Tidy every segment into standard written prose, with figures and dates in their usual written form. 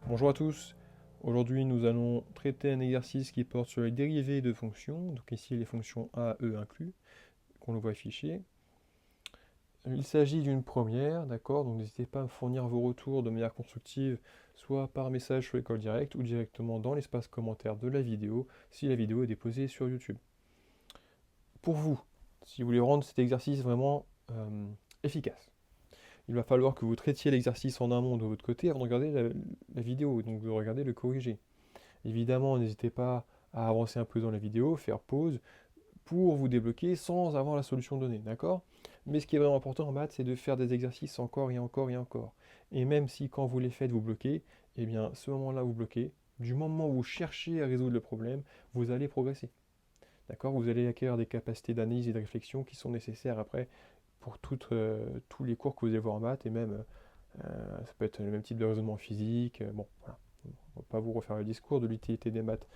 Bonjour à tous, aujourd'hui nous allons traiter un exercice qui porte sur les dérivées de fonctions, donc ici les fonctions a, e inclus, qu'on le voit afficher. Il s'agit d'une première, d'accord, donc n'hésitez pas à me fournir vos retours de manière constructive, soit par message sur l'école directe ou directement dans l'espace commentaire de la vidéo, si la vidéo est déposée sur YouTube. Pour vous, si vous voulez rendre cet exercice vraiment efficace, il va falloir que vous traitiez l'exercice en amont de votre côté avant de regarder la vidéo, donc de regarder le corrigé. Évidemment, n'hésitez pas à avancer un peu dans la vidéo, faire pause, pour vous débloquer sans avoir la solution donnée, d'accord? Mais ce qui est vraiment important en maths, c'est de faire des exercices encore et encore et encore. Et même si quand vous les faites, vous bloquez, eh bien, ce moment-là, vous bloquez. Du moment où vous cherchez à résoudre le problème, vous allez progresser. D'accord? Vous allez acquérir des capacités d'analyse et de réflexion qui sont nécessaires après pour tous les cours que vous allez voir en maths et même, ça peut être le même type de raisonnement physique. Bon, voilà. On ne va pas vous refaire le discours de l'utilité des maths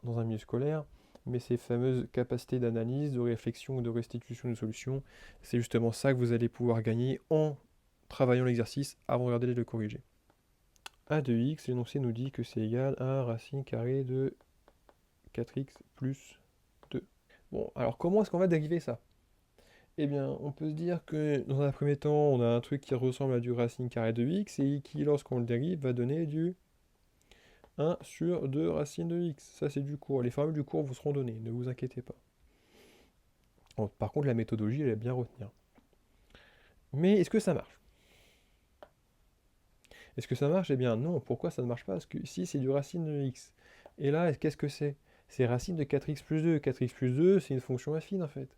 dans un milieu scolaire, mais ces fameuses capacités d'analyse, de réflexion, de restitution de solutions, c'est justement ça que vous allez pouvoir gagner en travaillant l'exercice avant de regarder le corriger. A de x, l'énoncé nous dit que c'est égal à racine carrée de 4x plus 2. Bon, alors comment est-ce qu'on va dériver ça? Eh bien, on peut se dire que dans un premier temps, on a un truc qui ressemble à du racine carrée de x et qui, lorsqu'on le dérive, va donner du 1 sur 2 racine de x. Ça, c'est du cours. Les formules du cours vous seront données, ne vous inquiétez pas. Bon, par contre, la méthodologie, elle est bien retenir. Mais est-ce que ça marche? Est-ce que ça marche? Eh bien non. Pourquoi ça ne marche pas? Parce que ici, c'est du racine de x. Et là, qu'est-ce que c'est? C'est racine de 4x plus 2. 4x plus 2, c'est une fonction affine, en fait.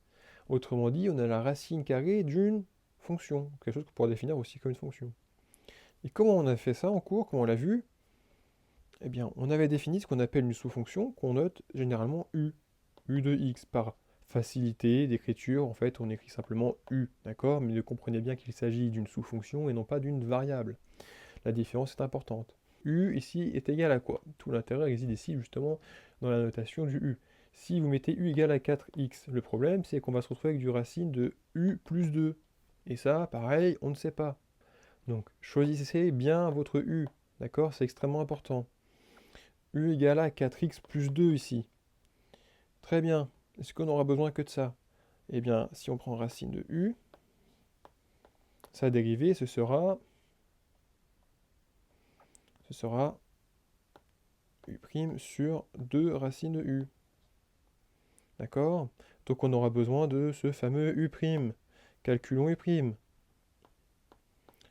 Autrement dit, on a la racine carrée d'une fonction. Quelque chose qu'on pourrait définir aussi comme une fonction. Et comment on a fait ça en cours? Comment on l'a vu? Eh bien, on avait défini ce qu'on appelle une sous-fonction qu'on note généralement u. U de x par facilité d'écriture, en fait, on écrit simplement u, d'accord? Mais comprenez bien qu'il s'agit d'une sous-fonction et non pas d'une variable. La différence est importante. U ici est égal à quoi? Tout l'intérêt réside ici justement dans la notation du u. Si vous mettez u égale à 4x, le problème c'est qu'on va se retrouver avec du racine de u plus 2. Et ça, pareil, on ne sait pas. Donc choisissez bien votre u, d'accord? C'est extrêmement important. U égale à 4x plus 2 ici. Très bien. Est-ce qu'on aura besoin que de ça? Eh bien, si on prend racine de u, sa dérivée, ce sera u' sur 2 racines de u. D'accord? Donc on aura besoin de ce fameux u'. Calculons u'.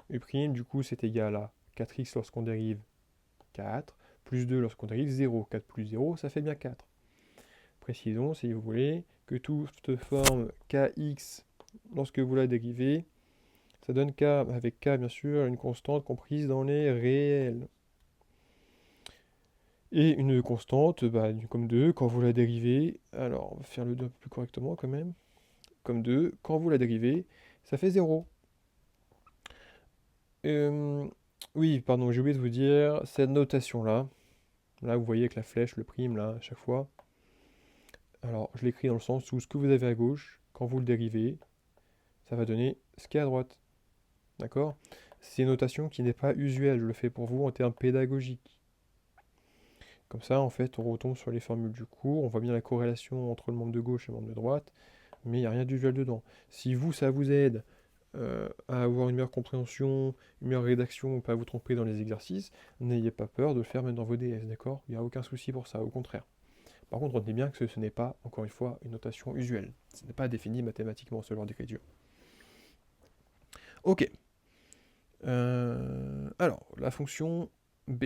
U', du coup, c'est égal à 4x lorsqu'on dérive 4, plus 2 lorsqu'on dérive 0. 4 plus 0, ça fait bien 4. Précisons, si vous voulez, que toute forme kx, lorsque vous la dérivez, ça donne k, avec k bien sûr, une constante comprise dans les réels. Et une constante, bah, comme 2, quand vous la dérivez, alors on va faire le 2 un peu plus correctement quand même, comme 2, quand vous la dérivez, ça fait 0. Oui, pardon, j'ai oublié de vous dire, cette notation-là, là vous voyez avec la flèche, le prime, là, à chaque fois, alors je l'écris dans le sens où ce que vous avez à gauche, quand vous le dérivez, ça va donner ce qui est à droite. D'accord? C'est une notation qui n'est pas usuelle, je le fais pour vous en termes pédagogiques. Comme ça, en fait, on retombe sur les formules du cours, on voit bien la corrélation entre le membre de gauche et le membre de droite, mais il n'y a rien d'usuel dedans. Si vous, ça vous aide à avoir une meilleure compréhension, une meilleure rédaction, pas à vous tromper dans les exercices, n'ayez pas peur de le faire même dans vos DS, d'accord? Il n'y a aucun souci pour ça, au contraire. Par contre, retenez bien que ce n'est pas, encore une fois, une notation usuelle. Ce n'est pas défini mathématiquement, ce genre d'écriture. Ok. Alors, la fonction b.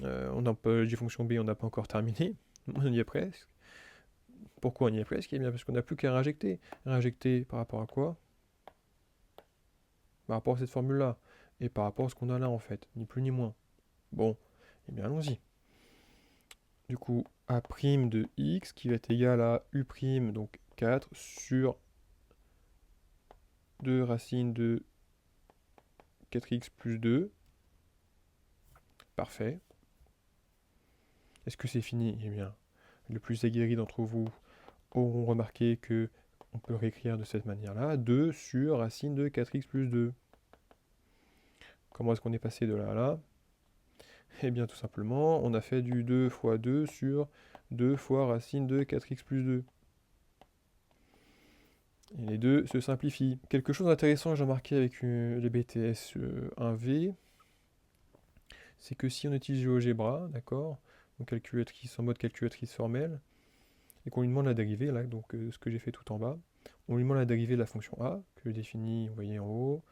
On n'a pas, j'ai fonction b, on n'a pas encore terminé. On y est presque. Pourquoi on y est presque? Eh bien, parce qu'on n'a plus qu'à réinjecter. Réinjecter par rapport à quoi? Par rapport à cette formule-là. Et par rapport à ce qu'on a là, en fait. Ni plus ni moins. Bon, eh bien, allons-y. Du coup, a' de x qui va être égal à u', donc 4, sur 2 racines de 4x plus 2. Parfait. Est-ce que c'est fini? Eh bien, le plus aguerri d'entre vous auront remarqué que on peut réécrire de cette manière-là. 2 sur racine de 4x plus 2. Comment est-ce qu'on est passé de là à là? Eh bien tout simplement, on a fait du 2 fois 2 sur 2 fois racine de 4x plus 2. Et les deux se simplifient. Quelque chose d'intéressant que j'ai remarqué avec les BTS 1V, c'est que si on utilise GeoGebra, d'accord, donc calculatrice en mode calculatrice formelle, et qu'on lui demande la dérivée, là, donc ce que j'ai fait tout en bas, on lui demande la dérivée de la fonction a, que je définis, vous voyez en haut,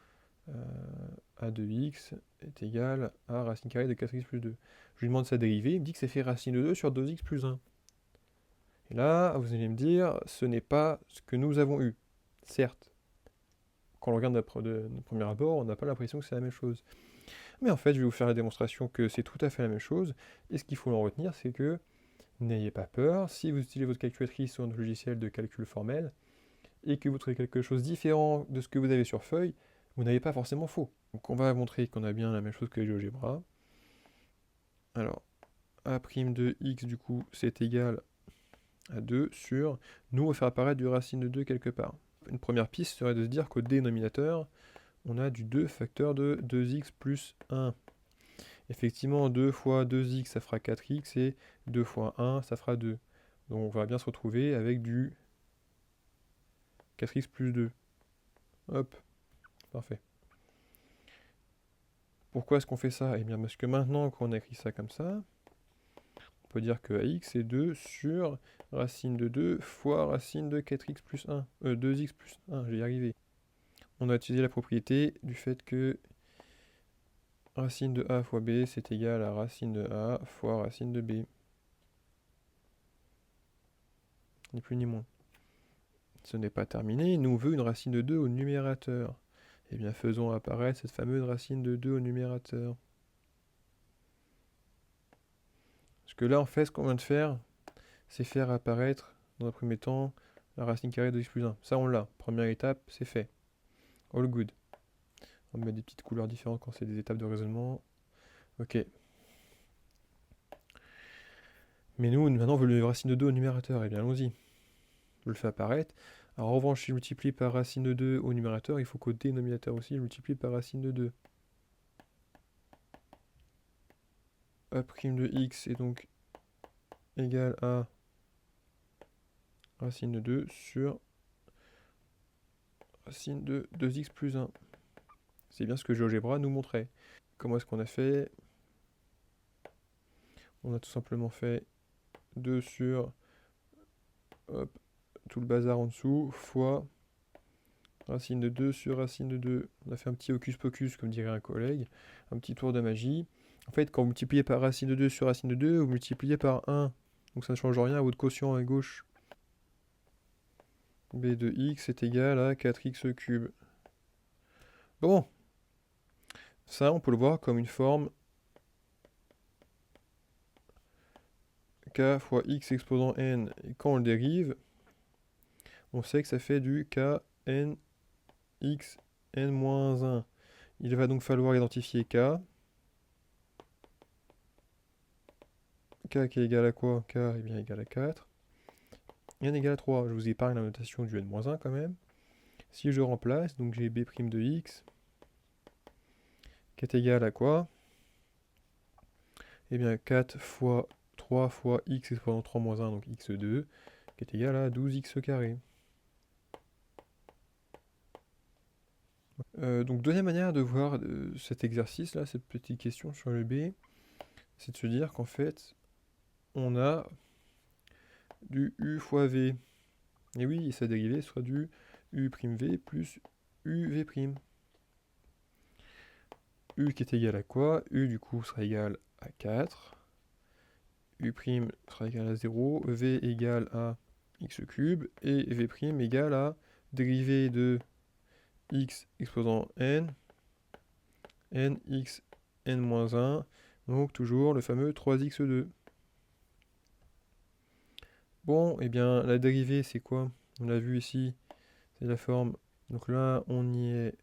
a de x est égal à racine carrée de 4x plus 2. Je lui demande sa dérivée, il me dit que ça fait racine de 2 sur 2x plus 1. Et là, vous allez me dire, ce n'est pas ce que nous avons eu. Certes, quand on regarde de premier abord, on n'a pas l'impression que c'est la même chose. Mais en fait, je vais vous faire la démonstration que c'est tout à fait la même chose. Et ce qu'il faut en retenir, c'est que n'ayez pas peur. Si vous utilisez votre calculatrice ou un logiciel de calcul formel, et que vous trouvez quelque chose de différent de ce que vous avez sur feuille, vous n'avez pas forcément faux. Donc on va montrer qu'on a bien la même chose que GeoGebra. Alors, a' de x, du coup, c'est égal à 2 sur... Nous, on va faire apparaître du racine de 2 quelque part. Une première piste serait de se dire qu'au dénominateur, on a du 2 facteur de 2x plus 1. Effectivement, 2 fois 2x, ça fera 4x, et 2 fois 1, ça fera 2. Donc on va bien se retrouver avec du 4x plus 2. Hop, parfait. Pourquoi est-ce qu'on fait ça? Eh bien parce que maintenant qu'on a écrit ça comme ça, on peut dire que ax est 2 sur racine de 2 fois racine de 4x plus 1. 2x plus 1, j'ai y arrivé. On a utilisé la propriété du fait que racine de a fois b, c'est égal à racine de a fois racine de b. Ni plus ni moins. Ce n'est pas terminé, il nous veut une racine de 2 au numérateur. Eh bien faisons apparaître cette fameuse racine de 2 au numérateur. Parce que là, en fait, ce qu'on vient de faire, c'est faire apparaître, dans un premier temps, la racine carrée de x plus 1. Ça, on l'a. Première étape, c'est fait. All good. On met des petites couleurs différentes quand c'est des étapes de raisonnement. Ok. Mais nous, maintenant, on veut le racine de 2 au numérateur. Eh bien, allons-y. Je le fais apparaître. Alors, en revanche, si je multiplie par racine de 2 au numérateur, il faut qu'au dénominateur aussi, je multiplie par racine de 2. A' de x est donc égal à racine de 2 sur racine de 2x plus 1. C'est bien ce que GeoGebra nous montrait. Comment est-ce qu'on a fait? On a tout simplement fait 2 sur hop, tout le bazar en dessous, fois racine de 2 sur racine de 2. On a fait un petit hocus pocus, comme dirait un collègue, un petit tour de magie. En fait, quand vous multipliez par racine de 2 sur racine de 2, vous multipliez par 1. Donc ça ne change rien à votre quotient à gauche. b de x est égal à 4x cube. Bon, ça on peut le voir comme une forme k fois x exposant n. Et quand on le dérive, on sait que ça fait du k n x n-1. Il va donc falloir identifier k. K qui est égal à quoi? K est bien égal à 4. N égale à 3. Je vous épargne la notation du n-1 quand même. Si je remplace, donc j'ai b' de x qui est égal à quoi? Eh bien 4 fois 3 fois x exposant 3 moins 1, donc x2, qui est égal à 12x carré. Donc deuxième manière de voir cet exercice-là, cette petite question sur le b, c'est de se dire qu'en fait, on a du u fois v. Et oui, sa dérivée sera du u'v plus uv'. U qui est égal à quoi? U du coup sera égal à 4. U' sera égal à 0. V égale à x cube. Et v' égale à dérivée de x exposant n. N x n-1. Donc toujours le fameux 3x2. Bon, et bien la dérivée c'est quoi? On l'a vu ici, c'est la forme. Donc là on y est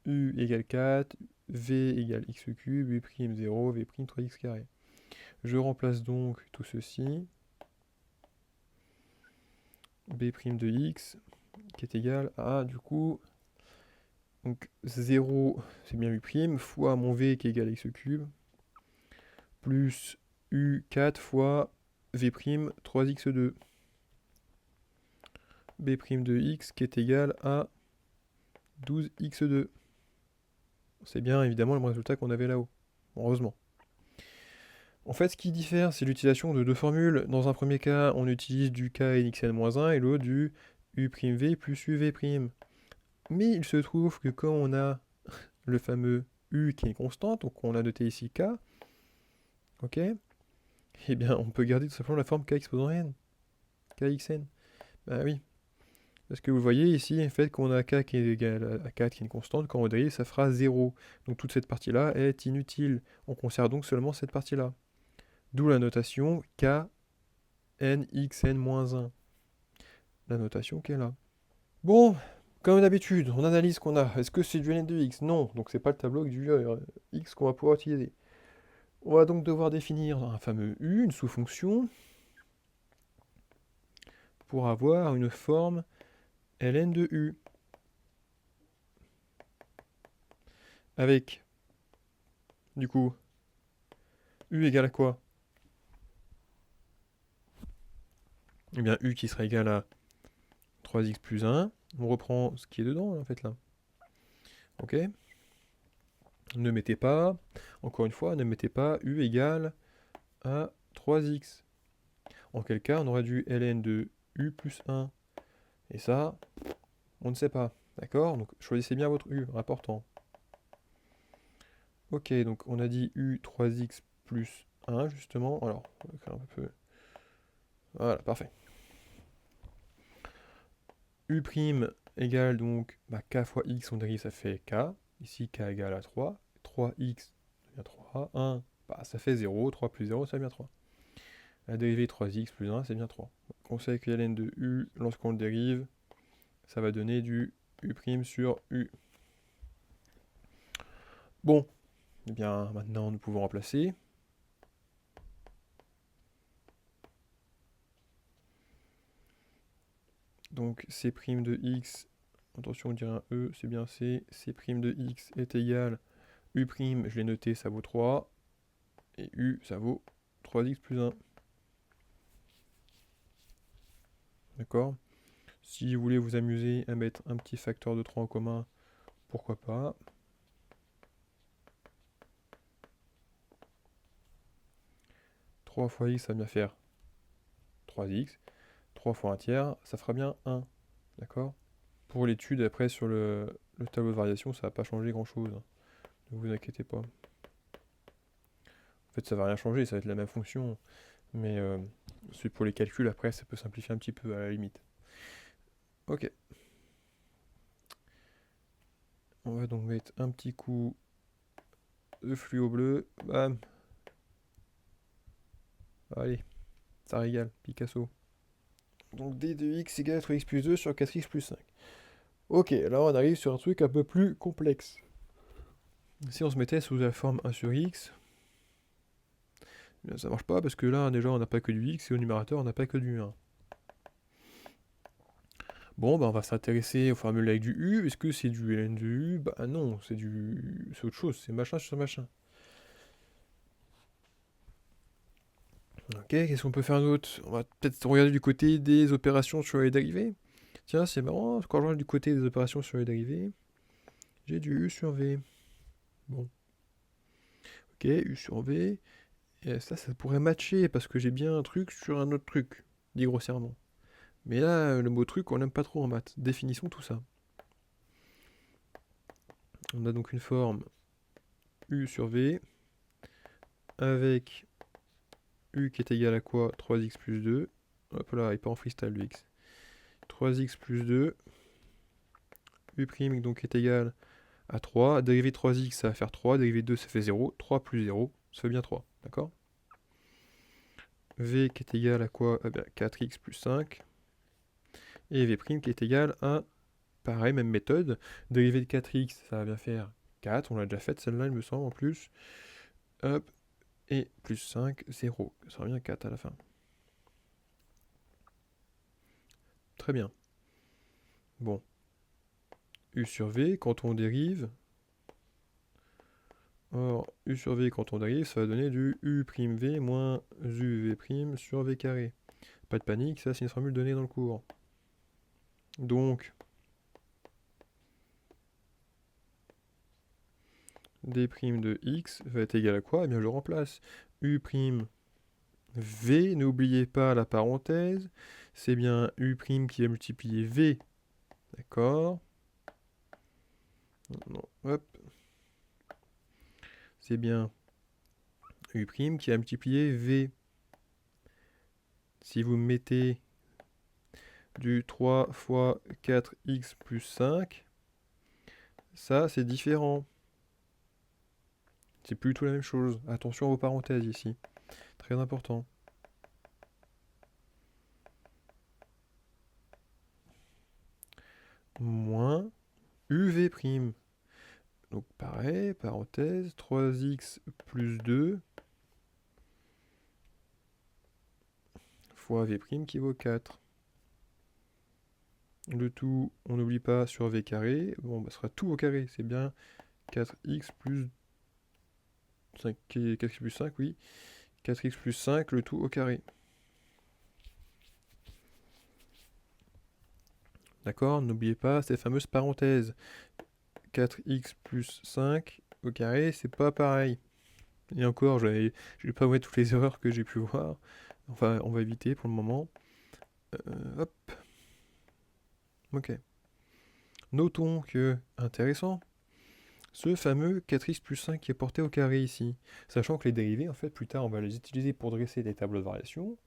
u égale 4, v égale x cube, u' 0, v' 3x carré. Je remplace donc tout ceci. B' de x qui est égal à du coup donc 0 c'est bien u' fois mon v qui est égal à x cube plus U4 fois V' 3x2. B' de x qui est égal à 12x2. C'est bien évidemment le même résultat qu'on avait là-haut. Heureusement. En fait, ce qui diffère, c'est l'utilisation de deux formules. Dans un premier cas, on utilise du k nxn-1 et l'autre du u'v plus uv'. Mais il se trouve que quand on a le fameux u qui est constante, donc on a noté ici k, ok, eh bien on peut garder tout simplement la forme k exposant n, kxn. Bah oui, parce que vous voyez ici, le fait qu'on a k qui est égal à 4, qui est une constante, quand on dérive, ça fera 0. Donc toute cette partie-là est inutile. On conserve donc seulement cette partie-là. D'où la notation k n x n-1. La notation qui est là. Bon, comme d'habitude, on analyse ce qu'on a. Est-ce que c'est du ln de x? Non, donc c'est pas le tableau du x qu'on va pouvoir utiliser. On va donc devoir définir un fameux u, une sous-fonction, pour avoir une forme ln de u. Avec, du coup, u égale à quoi? Eh bien, u qui sera égal à 3x plus 1. On reprend ce qui est dedans, en fait, là. Ok? Ne mettez pas, encore une fois, ne mettez pas u égale à 3x. En quel cas, on aurait du ln de u plus 1. Et ça, on ne sait pas. D'accord? Donc, choisissez bien votre u, important. Ok, donc on a dit u 3x plus 1, justement. Alors, on va écrire un peu. Voilà, parfait. U' égale donc k fois x, on dérive, ça fait k. Ici, k égale à 3. 3x, ça devient 3. 1, ça fait 0. 3 plus 0, ça devient 3. La dérivée 3x plus 1, c'est bien 3. On sait que ln de u, lorsqu'on le dérive, ça va donner du u' sur u. Bon, eh bien maintenant nous pouvons remplacer. Donc c' de x, attention on dirait un e, c'est bien c, c' de x est égal, u', je l'ai noté, ça vaut 3, et u, ça vaut 3x plus 1. D'accord? Si vous voulez vous amuser à mettre un petit facteur de 3 en commun, pourquoi pas. « 3 fois x, ça va bien faire 3x. 3 fois 1 tiers, ça fera bien 1. D'accord? Pour l'étude, après, sur le tableau de variation, ça va pas changer grand-chose. Ne vous inquiétez pas. En fait, ça va rien changer, ça va être la même fonction. Mais pour les calculs, après, ça peut simplifier un petit peu, à la limite. Ok. On va donc mettre un petit coup de fluo bleu. Bam. Allez, ça régale, Picasso. Donc d de x égale à 3x plus 2 sur 4x plus 5. Ok, là on arrive sur un truc un peu plus complexe. Si on se mettait sous la forme 1 sur x, bien, ça marche pas parce que là déjà on n'a pas que du x et au numérateur on n'a pas que du 1. Bon, bah on va s'intéresser aux formules avec du u. Est-ce que c'est du ln de u? Bah non, c'est autre chose, c'est machin sur machin. Ok, qu'est-ce qu'on peut faire d'autre? On va peut-être regarder du côté des opérations sur les dérivés. Tiens, c'est marrant, quand je regarde du côté des opérations sur les dérivés, j'ai du u sur v. Bon. Ok, u sur v. Et ça pourrait matcher parce que j'ai bien un truc sur un autre truc, dit grossièrement. Mais là, le mot truc, on n'aime pas trop en maths. Définissons tout ça. On a donc une forme u sur v avec u qui est égal à quoi? 3x plus 2. Hop là, il part en freestyle le x. 3x plus 2. U' donc est égal à 3. Dérivée de 3x, ça va faire 3. Dérivée de 2, ça fait 0. 3 plus 0, ça fait bien 3. D'accord? V qui est égal à quoi? Ah bien, 4x plus 5. Et V' qui est égal à, pareil, même méthode. Dérivée de 4x, ça va bien faire 4. On l'a déjà faite celle-là, il me semble, en plus. Hop. Et plus 5, 0. Ça sera bien 4 à la fin. Très bien. Bon. U sur V, quand on dérive, Or, u sur v quand on dérive, ça va donner du u'v moins uv' sur v carré. Pas de panique, ça c'est une formule donnée dans le cours. Donc, d' de x va être égal à quoi? Eh bien, je remplace u'v, n'oubliez pas la parenthèse, c'est bien u' qui va multiplier v, d'accord? Non, hop. C'est bien u' qui va multiplier v. Si vous mettez du 3 fois 4x plus 5, ça c'est différent. C'est plus du tout la même chose. Attention aux parenthèses ici. Très important. Moins uv'. Donc pareil, parenthèse, 3x plus 2 fois v' qui vaut 4. Le tout, on n'oublie pas sur v carré. Bon, bah, ce sera tout au carré. C'est bien 4x plus 5, 4x plus 5, oui. 4x plus 5, le tout au carré. D'accord? N'oubliez pas ces fameuses parenthèses. 4x plus 5 au carré, c'est pas pareil. Et encore, je vais pas vous mettre toutes les erreurs que j'ai pu voir. Enfin, on va éviter pour le moment. Hop. Ok. Notons que, intéressant, ce fameux 4x plus 5 qui est porté au carré ici. Sachant que les dérivés, en fait, plus tard, on va les utiliser pour dresser des tableaux de variation,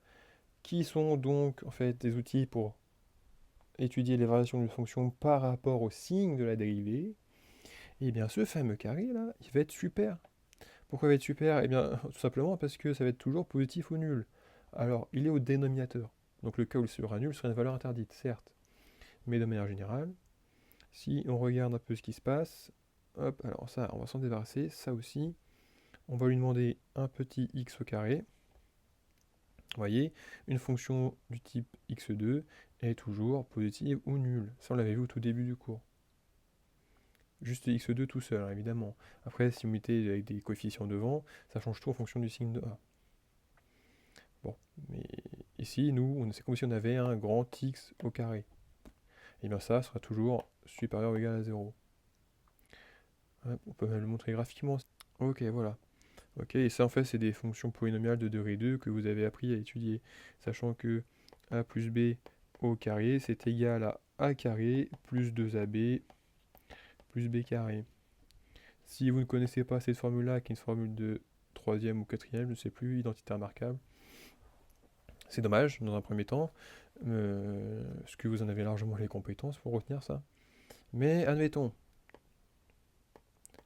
qui sont donc, en fait, des outils pour étudier les variations d'une fonction par rapport au signe de la dérivée. Et bien, ce fameux carré, là, il va être super. Pourquoi il va être super? Eh bien, tout simplement parce que ça va être toujours positif ou nul. Alors, il est au dénominateur. Donc le cas où il sera nul serait une valeur interdite, certes. Mais de manière générale, si on regarde un peu ce qui se passe, hop, alors ça, on va s'en débarrasser. Ça aussi, on va lui demander un petit x au carré. Vous voyez, une fonction du type x2 est toujours positive ou nulle. Ça, on l'avait vu au tout début du cours. Juste x2 tout seul, hein, évidemment. Après, si vous mettez avec des coefficients devant, ça change tout en fonction du signe de A. Bon, mais ici, nous, c'est comme si on avait un grand x au carré. Et bien ça sera toujours supérieur ou égal à 0. On peut même le montrer graphiquement. Ok, voilà. Ok, et ça en fait c'est des fonctions polynomiales de degré 2 que vous avez appris à étudier. Sachant que a plus b au carré c'est égal à a carré plus 2ab plus b carré. Si vous ne connaissez pas cette formule-là, qui est une formule de 3e ou 4e, je ne sais plus, identité remarquable, c'est dommage dans un premier temps, parce que vous en avez largement les compétences pour retenir ça. Mais admettons,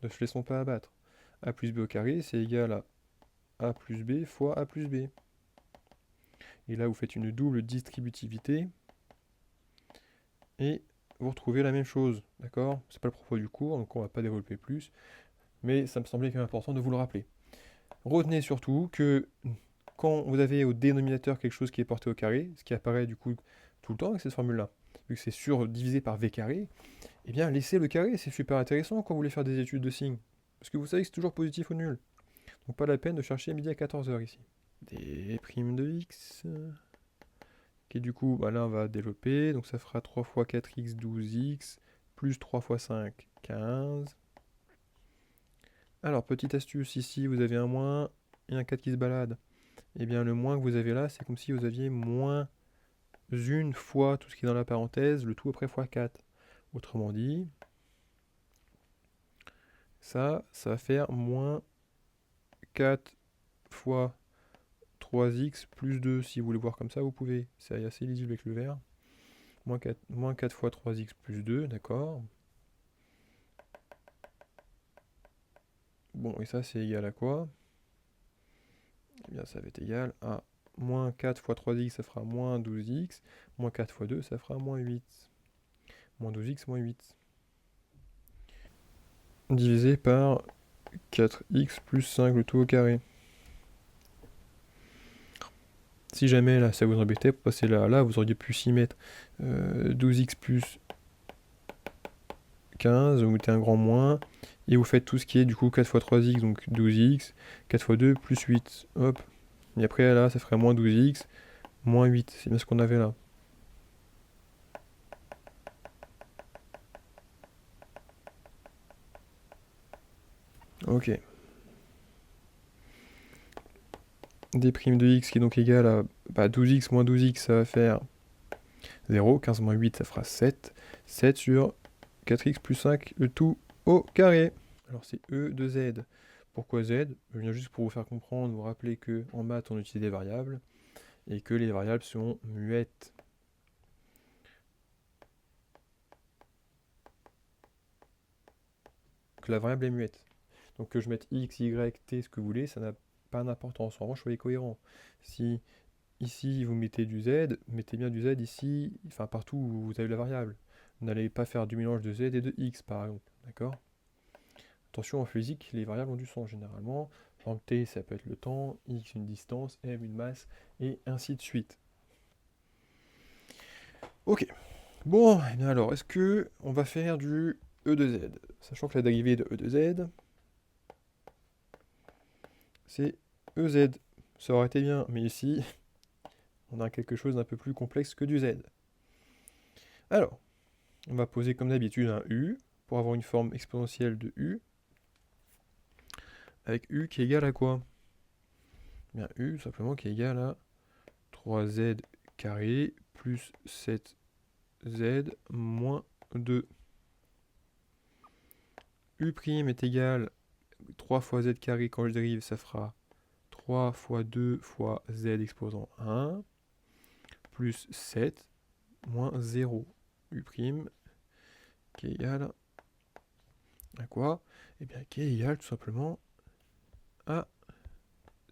ne se laissons pas abattre. A plus b au carré, c'est égal à a plus b fois a plus b. Et là, vous faites une double distributivité, et vous retrouvez la même chose, d'accord? C'est pas le propos du cours, donc on va pas développer plus, mais ça me semblait quand même important de vous le rappeler. Retenez surtout que quand vous avez au dénominateur quelque chose qui est porté au carré, ce qui apparaît du coup tout le temps avec cette formule-là, vu que c'est surdivisé par v carré, eh bien laissez le carré, c'est super intéressant quand vous voulez faire des études de signes. Parce que vous savez que c'est toujours positif ou nul. Donc pas la peine de chercher midi à 14h ici. Des primes de x. Ok, du coup, bah là on va développer. Donc ça fera 3 fois 4x, 12x, plus 3 fois 5, 15. Alors, petite astuce, ici vous avez un moins et un 4 qui se balade. Et bien le moins que vous avez là, c'est comme si vous aviez moins une fois tout ce qui est dans la parenthèse, le tout après fois 4. Autrement dit, ça va faire moins 4 fois 3x plus 2. Si vous voulez voir comme ça, vous pouvez. C'est assez lisible avec le vert. Moins 4 fois 3x plus 2, d'accord. Bon, et ça, c'est égal à quoi? Eh bien, ça va être égal à moins 4 fois 3x, ça fera moins 12x. Moins 4 fois 2, ça fera moins 8. Moins 12x, moins 8. Divisé par 4x plus 5, le tout au carré. Si jamais là ça vous embêtait, pour passer là, vous auriez pu s'y mettre 12x plus 15, vous mettez un grand moins, et vous faites tout ce qui est du coup 4 fois 3x, donc 12x, 4 fois 2 plus 8, hop. Et après là, ça ferait moins 12x, moins 8, c'est bien ce qu'on avait là. Ok. D' de x qui est donc égal à 12x moins 12x, ça va faire 0. 15 moins 8, ça fera 7. 7 sur 4x plus 5, le tout au carré. Alors c'est E de Z. Pourquoi Z? Je viens juste pour vous faire comprendre, vous rappeler qu'en maths, on utilise des variables, et que les variables sont muettes. Que la variable est muette. Donc que je mette x, y, t, ce que vous voulez, ça n'a pas d'importance. En revanche, soyez cohérent. Si ici vous mettez du z, mettez bien du z ici, enfin partout où vous avez la variable. Vous n'allez pas faire du mélange de z et de x par exemple. D'accord? Attention, en physique, les variables ont du sens généralement. Par exemple, t, ça peut être le temps, x, une distance, m, une masse, et ainsi de suite. Ok. Bon, et bien alors, est-ce que on va faire du e de z? Sachant que la dérivée de e de z, c'est ez. Ça aurait été bien, mais ici, on a quelque chose d'un peu plus complexe que du z. Alors, on va poser comme d'habitude un u, pour avoir une forme exponentielle de u, avec u qui est égal à quoi? Bien, u, simplement, qui est égal à 3z carré plus 7z moins 2. U' est égal à 3 fois z carré, quand je dérive, ça fera 3 fois 2 fois z exposant 1, plus 7 moins 0. U' qui est égal à quoi? Eh bien, qui est égal tout simplement à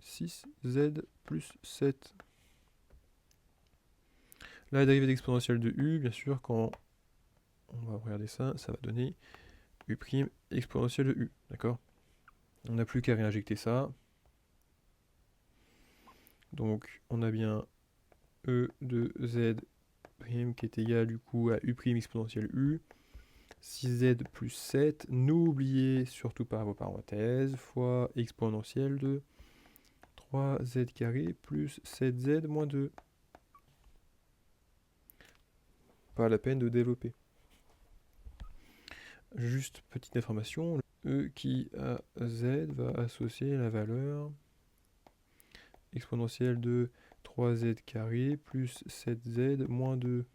6z plus 7. La dérivée exponentielle de u, bien sûr, quand on va regarder ça, ça va donner u' exponentielle de u, d'accord? On n'a plus qu'à réinjecter ça. Donc, on a bien e de z' qui est égal du coup à u' exponentielle u, 6z plus 7, n'oubliez surtout pas vos parenthèses, fois exponentielle de 3z carré plus 7z moins 2. Pas la peine de développer. Juste petite information, e qui à z va associer la valeur exponentielle de 3z carré plus 7z moins 2.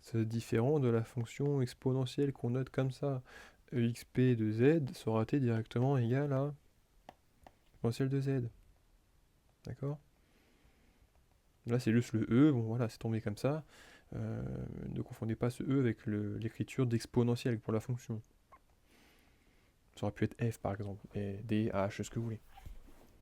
C'est différent de la fonction exponentielle qu'on note comme ça. exp de z sera t directement égal à exponentielle de z. D'accord? Là, c'est juste le e, bon voilà, c'est tombé comme ça. Ne confondez pas ce e avec l'écriture d'exponentielle pour la fonction. Ça aurait pu être f par exemple, et d, h, ce que vous voulez.